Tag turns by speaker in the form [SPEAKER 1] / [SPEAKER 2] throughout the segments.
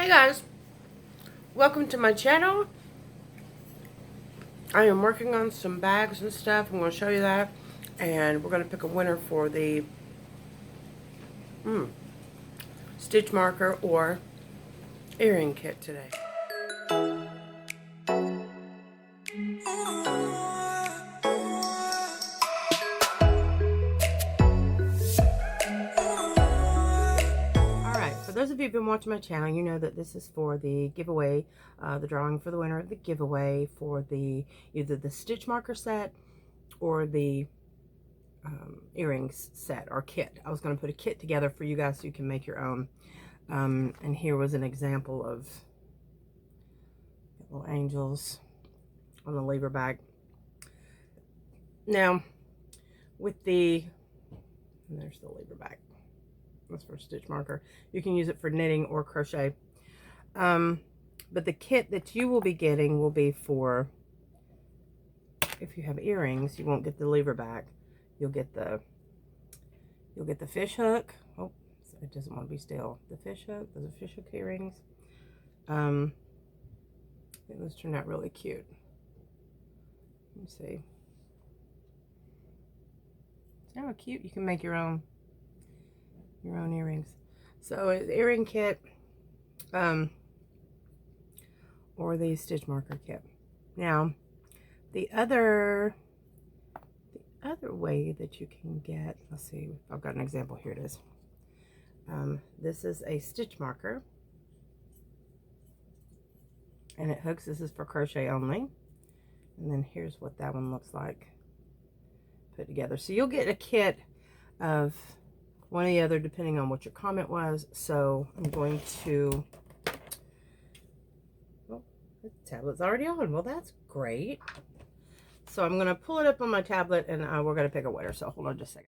[SPEAKER 1] Hey guys, welcome to my channel. I am working on some bags and stuff. I'm going to show you that, and we're going to pick a winner for the stitch marker or earring kit today. Alright, for those of you who've been watching my channel, you know that this is for the giveaway, the drawing for the winner of the giveaway for the either the stitch marker set or the earrings set or kit. I was going to put a kit together for you guys so you can make your own. And here was an example of little angels on the lever bag. Now, with there's the lever bag. That's for stitch marker. You can use it for knitting or crochet. But the kit that you will be getting will be for, if you have earrings, you won't get the lever back. You'll get the fish hook. Oh, it doesn't want to be still. The fish hook. Those are fish hook earrings. I think those turned out really cute. Let me see. See how cute? You can make your own earrings. So it's earring kit, or the stitch marker kit. Now, the other way that you can get, let's see, I've got an example. Here it is. This is a stitch marker, and it hooks. This is for crochet only. And then here's what that one looks like put together. So you'll get a kit of one or the other depending on what your comment was. So I'm going to, well, the tablet's already on. Well, that's great. So I'm going to pull it up on my tablet, and we're going to pick a winner. So hold on just a second.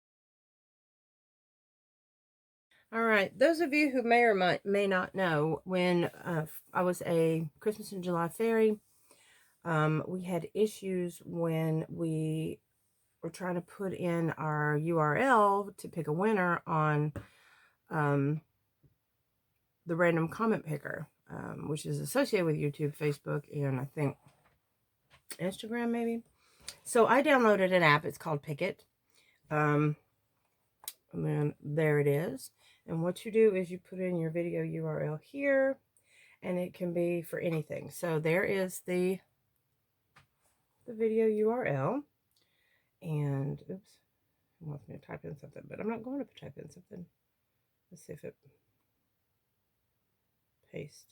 [SPEAKER 1] All right, those of you who may or may not know, when I was a Christmas in July fairy, we had issues when we were trying to put in our URL to pick a winner on the random comment picker, which is associated with YouTube, Facebook, and I think Instagram maybe. So I downloaded an app. It's called Pick It. And then there it is. And what you do is you put in your video URL here, and it can be for anything. So there is the video URL. And oops, it wants me to type in something, but I'm not going to type in something. Let's see if it paste.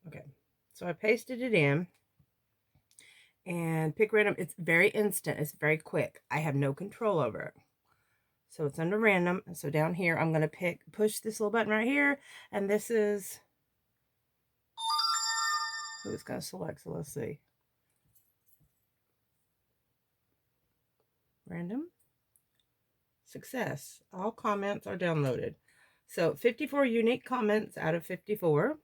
[SPEAKER 1] Okay, so I pasted it in, and pick random. It's very instant. It's very quick. I have no control over it. So it's under random. And so down here, I'm going to push this little button right here, and this is who it's going to select. So let's see. Random. Success. All comments are downloaded. So 54 unique comments out of 54.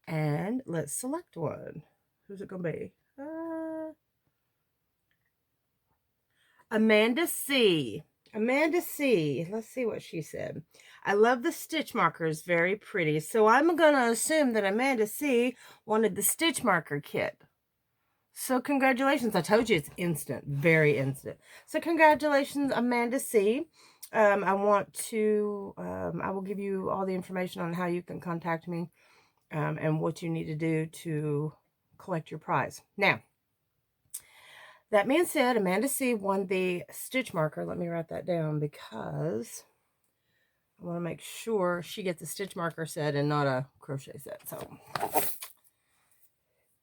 [SPEAKER 1] And let's select one. Who's it going to be? Amanda C. Amanda C. Let's see what she said. I love the stitch markers. Very pretty. So I'm going to assume that Amanda C wanted the stitch marker kit. So congratulations. I told you it's instant. Very instant. So congratulations, Amanda C. I will give you all the information on how you can contact me and what you need to do to collect your prize. Now, that being said, Amanda C won the stitch marker. Let me write that down because I want to make sure she gets a stitch marker set and not a crochet set. So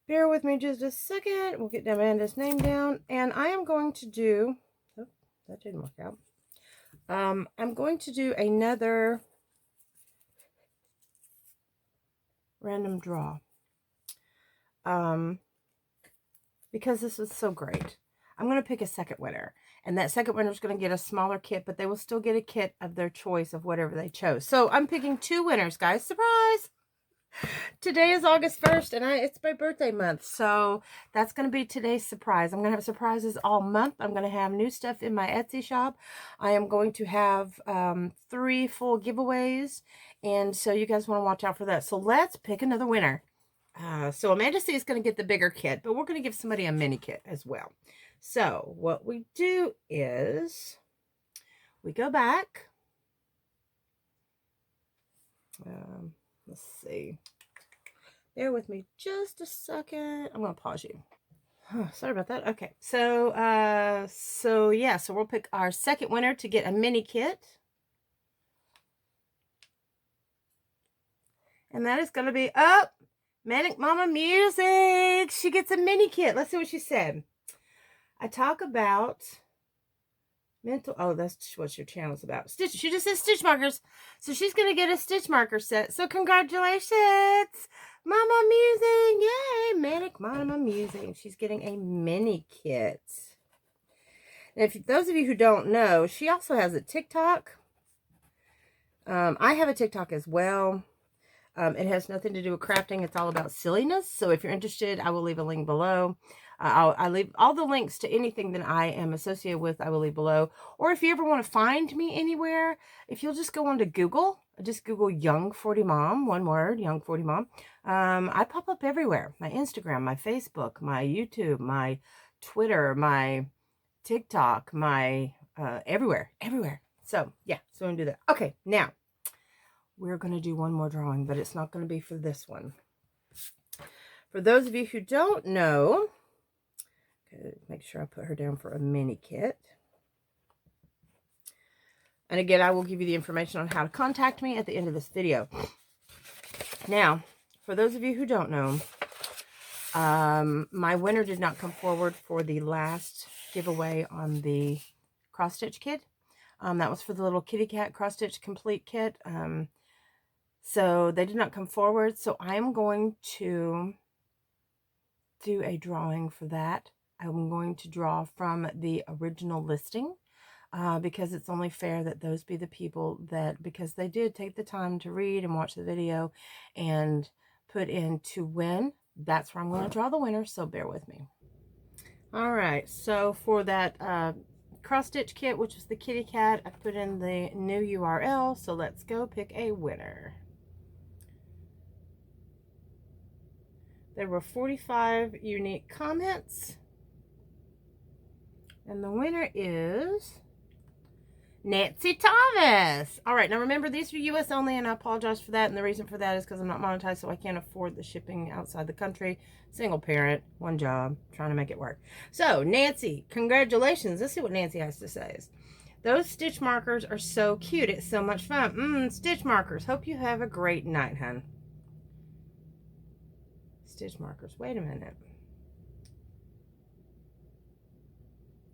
[SPEAKER 1] bear with me just a second. We'll get Amanda's name down. And I am going to do, oh, that didn't work out. I'm going to do another random draw. Because this is so great. I'm going to pick a second winner. And that second winner is going to get a smaller kit, but they will still get a kit of their choice of whatever they chose. So I'm picking two winners, guys. Surprise! Today is August 1st, and it's my birthday month, so that's going to be today's surprise. I'm going to have surprises all month. I'm going to have new stuff in my Etsy shop. I am going to have 3 full giveaways, and so you guys want to watch out for that. So let's pick another winner. So Amanda C is going to get the bigger kit, but we're going to give somebody a mini kit as well. So what we do is we go back. Let's see. Bear with me just a second. I'm going to pause you. Sorry about that. Okay. So we'll pick our second winner to get a mini kit. And that is going to be, Manic Mama Music. She gets a mini kit. Let's see what she said. I talk about mental, that's what your channel's about. Stitch, she just says stitch markers. So she's going to get a stitch marker set. So congratulations, Mama Musing. Yay, Manic Mama Musing. She's getting a mini kit. And if those of you who don't know, she also has a TikTok. I have a TikTok as well. It has nothing to do with crafting. It's all about silliness. So if you're interested, I will leave a link below. I leave all the links to anything that I am associated with, I will leave below. Or if you ever want to find me anywhere, if you'll just go onto Google, just Google Young40Mom, one word, Young40Mom. I pop up everywhere. My Instagram, my Facebook, my YouTube, my Twitter, my TikTok, my everywhere. So yeah, so I'm going to do that. Okay, now we're going to do one more drawing, but it's not going to be for this one. For those of you who don't know, make sure I put her down for a mini kit. And again, I will give you the information on how to contact me at the end of this video. Now, for those of you who don't know, my winner did not come forward for the last giveaway on the cross stitch kit. That was for the little kitty cat cross stitch complete kit. So they did not come forward. So I am going to do a drawing for that. I'm going to draw from the original listing because it's only fair that those be the people that, because they did take the time to read and watch the video and put in to win. That's where I'm going to draw the winner, so bear with me. All right, so for that cross stitch kit, which is the kitty cat, I put in the new URL, so let's go pick a winner. There were 45 unique comments. And the winner is Nancy Thomas. All right, now remember, these are US only, and I apologize for that. And the reason for that is because I'm not monetized, so I can't afford the shipping outside the country. Single parent, one job, trying to make it work. So, Nancy, congratulations. Let's see what Nancy has to say. Those stitch markers are so cute. It's so much fun. Stitch markers. Hope you have a great night, hon. Stitch markers. Wait a minute.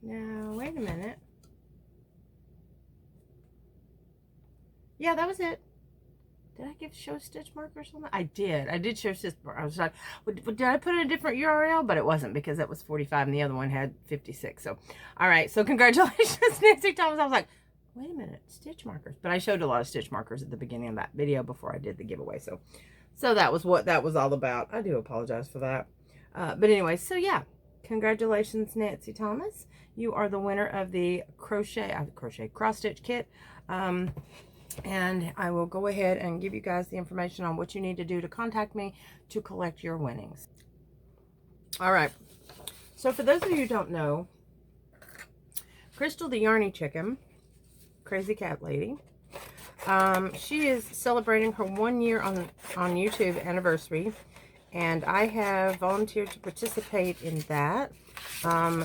[SPEAKER 1] Now, wait a minute. Yeah, that was it. Did I show stitch markers on that? I did show stitch markers. I was like, did I put in a different URL? But it wasn't, because that was 45 and the other one had 56. So, all right. So congratulations, Nancy Thomas. I was like, wait a minute, stitch markers. But I showed a lot of stitch markers at the beginning of that video before I did the giveaway. So that was what that was all about. I do apologize for that. But anyway, so yeah. Congratulations, Nancy Thomas. You are the winner of the crochet cross stitch kit. And I will go ahead and give you guys the information on what you need to do to contact me to collect your winnings. All right. So for those of you who don't know, Crystal the Yarny Chicken, Crazy Cat Lady, she is celebrating her 1 year on YouTube anniversary. And I have volunteered to participate in that.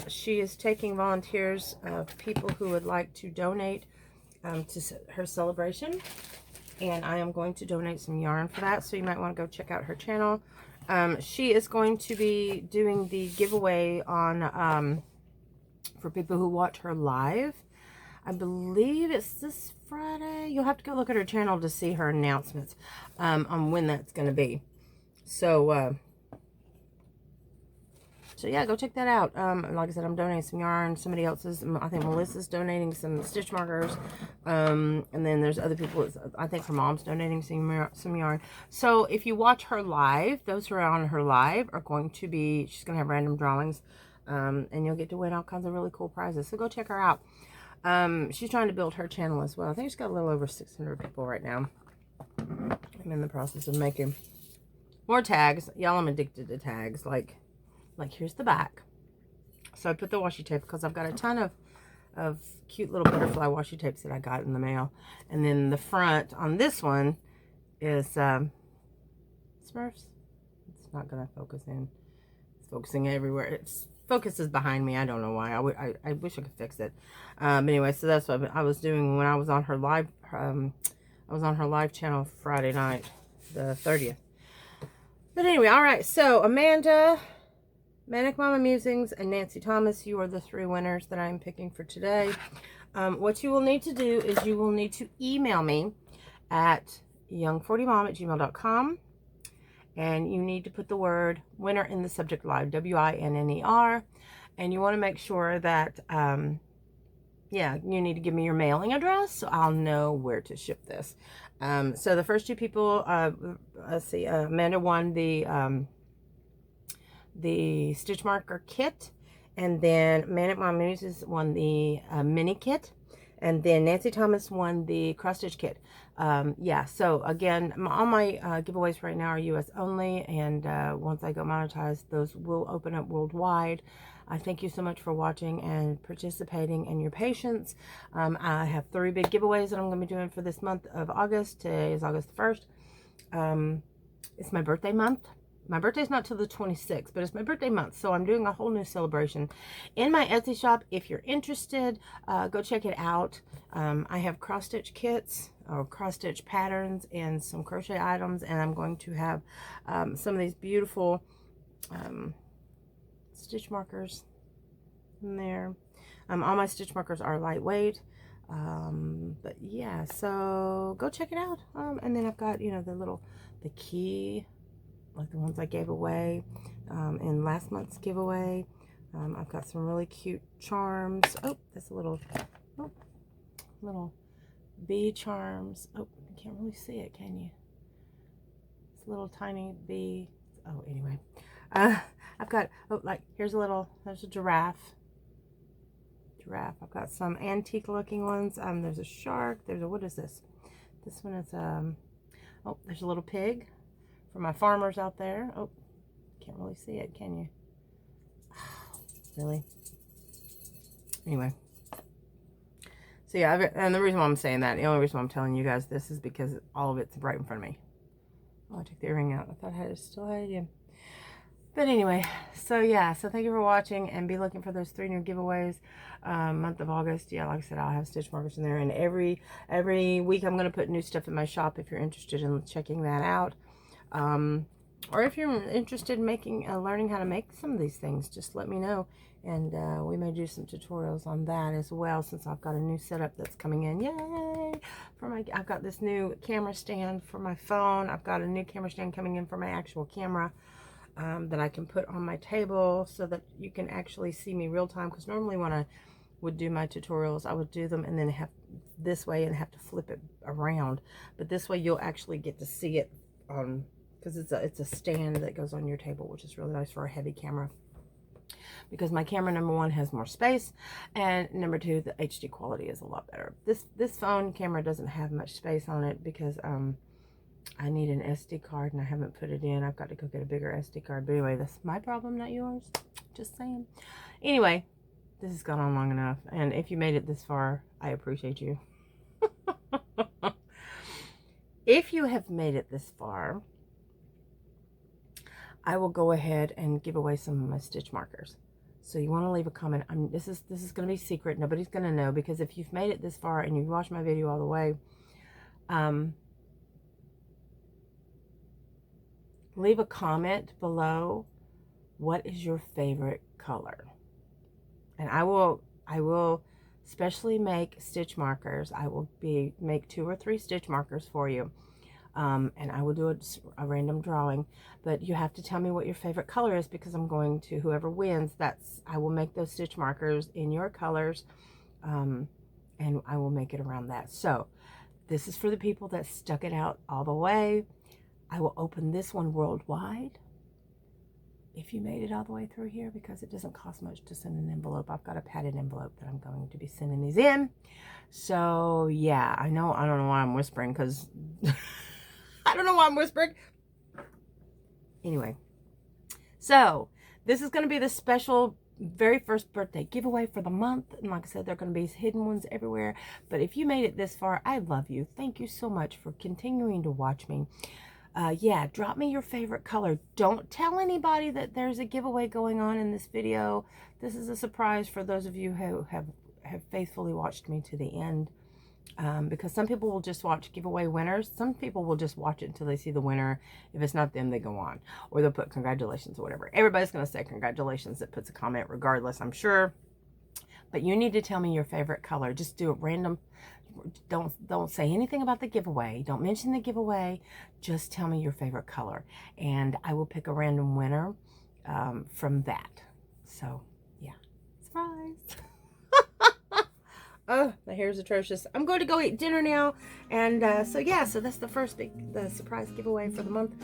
[SPEAKER 1] She is taking volunteers of people who would like to donate to her celebration. And I am going to donate some yarn for that. So you might want to go check out her channel. She is going to be doing the giveaway on for people who watch her live. I believe it's this Friday. You'll have to go look at her channel to see her announcements on when that's going to be. So So yeah, go check that out. Like I said, I'm donating some yarn. Somebody else's, I think Melissa's donating some stitch markers. And then there's other people, I think her mom's donating some yarn. So if you watch her live, those who are on her live are going to be, she's going to have random drawings. And you'll get to win all kinds of really cool prizes. So go check her out. She's trying to build her channel as well. I think she's got a little over 600 people right now. I'm in the process of making more tags. Y'all, I'm addicted to tags. Like here's the back. So I put the washi tape because I've got a ton of cute little butterfly washi tapes that I got in the mail. And then the front on this one is Smurfs. It's not going to focus in. It's focusing everywhere. It's focuses behind me. I don't know why. I wish I could fix it. Anyway, so that's what I was doing when I was on her live. I was on her live channel Friday night, the 30th. But anyway, all right. So Amanda, Manic Mama Musings, and Nancy Thomas, you are the 3 winners that I'm picking for today. What you will need to do is you will need to email me at young40mom@gmail.com. And you need to put the word winner in the subject line, WINNER. And you want to make sure that, yeah, you need to give me your mailing address so I'll know where to ship this. So the first 2 people, let's see, Amanda won the stitch marker kit, and then Manic Mom Muses won the mini kit, and then Nancy Thomas won the cross stitch kit. Yeah, so again, all my giveaways right now are US only, and once I go monetized, those will open up worldwide. I thank you so much for watching and participating and your patience. I have 3 big giveaways that I'm going to be doing for this month of August. Today is August 1st. It's my birthday month. My birthday's not till the 26th, but it's my birthday month, so I'm doing a whole new celebration in my Etsy shop. If you're interested, go check it out. I have cross-stitch kits or cross-stitch patterns and some crochet items, and I'm going to have some of these beautiful stitch markers in there. All my stitch markers are lightweight. But yeah, so go check it out. And then I've got, you know, the key, like the ones I gave away in last month's giveaway. I've got some really cute charms. Oh, that's a little bee charms. Oh, you can't really see it, can you? It's a little tiny bee. Oh, anyway. I've got, oh, like, there's a giraffe. I've got some antique looking ones. There's a shark. What is this? This one is, oh, there's a little pig. For my farmers out there. Oh, can't really see it, can you? Really? Anyway. So yeah, and the reason why I'm saying that, the only reason why I'm telling you guys this is because all of it's right in front of me. Oh, I took the earring out. I thought I still had it in. But anyway, so yeah, so thank you for watching, and be looking for those 3 new giveaways. Month of August, yeah, like I said, I'll have stitch markers in there, and every week I'm going to put new stuff in my shop if you're interested in checking that out. Or if you're interested in learning how to make some of these things, just let me know, and we may do some tutorials on that as well, since I've got a new setup that's coming in. Yay! I've got this new camera stand for my phone. I've got a new camera stand coming in for my actual camera that I can put on my table so that you can actually see me real time, because normally when I would do my tutorials, I would do them and then have this way and have to flip it around, but this way you'll actually get to see it because it's a stand that goes on your table, which is really nice for a heavy camera, because my camera, number 1, has more space, and number 2, the HD quality is a lot better. This phone camera doesn't have much space on it because I need an SD card and I haven't put it in. I've got to go get a bigger SD card. But anyway, that's my problem, not yours. Just saying. Anyway, this has gone on long enough, and if you made it this far, I appreciate you. If you have made it this far, I will go ahead and give away some of my stitch markers. So you want to leave a comment. This is going to be secret. Nobody's going to know, because if you've made it this far and you've watched my video all the way, leave a comment below. What is your favorite color? And I will specially make stitch markers. I will make 2 or 3 stitch markers for you. and I will do a random drawing, but you have to tell me what your favorite color is, because I'm going to, whoever wins, I will make those stitch markers in your colors, and I will make it around that. So this is for the people that stuck it out all the way. I will open this one worldwide if you made it all the way through here, because it doesn't cost much to send an envelope. I've got a padded envelope that I'm going to be sending these in. So yeah, I don't know why I'm whispering, because I don't know why I'm whispering. Anyway, so this is going to be the special very first birthday giveaway for the month. And like I said, there are going to be hidden ones everywhere. But if you made it this far, I love you. Thank you so much for continuing to watch me. Yeah, drop me your favorite color. Don't tell anybody that there's a giveaway going on in this video. This is a surprise for those of you who have faithfully watched me to the end. Because some people will just watch giveaway winners. Some people will just watch it until they see the winner. If it's not them, they go on. Or they'll put congratulations or whatever. Everybody's going to say congratulations that puts a comment regardless, I'm sure. But you need to tell me your favorite color. Just do it random. Don't say anything about the giveaway. Don't mention the giveaway. Just tell me your favorite color. And I will pick a random winner from that. So, yeah. Surprise. Oh, my hair's atrocious. I'm going to go eat dinner now. And so yeah, so that's the first the surprise giveaway for the month.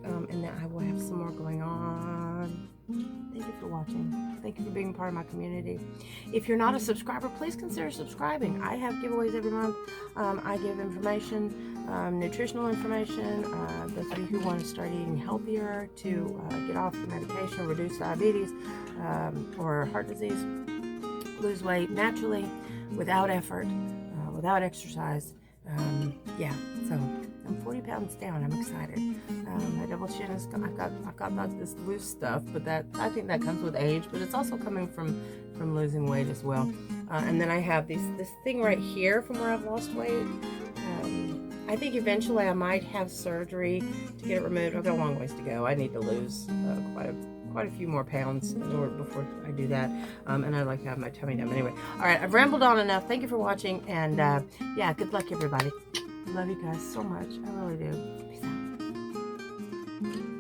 [SPEAKER 1] And then I will have some more going on. Thank you for watching. Thank you for being part of my community. If you're not a subscriber, please consider subscribing. I have giveaways every month. I give information, nutritional information. Those of you who want to start eating healthier, to get off your medication, reduce diabetes or heart disease, lose weight naturally, without effort, without exercise. Yeah, so I'm 40 pounds down. I'm excited. My double chin is, I've got this loose stuff, but I think that comes with age, but it's also coming from losing weight as well. And then I have this thing right here from where I've lost weight. I think eventually I might have surgery to get it removed. I've got a long ways to go. I need to lose quite a few more pounds in order before I do that. And I'd like to have my tummy done. Anyway, all right, I've rambled on enough. Thank you for watching, and yeah, good luck, everybody. Love you guys so much. I really do. Peace out.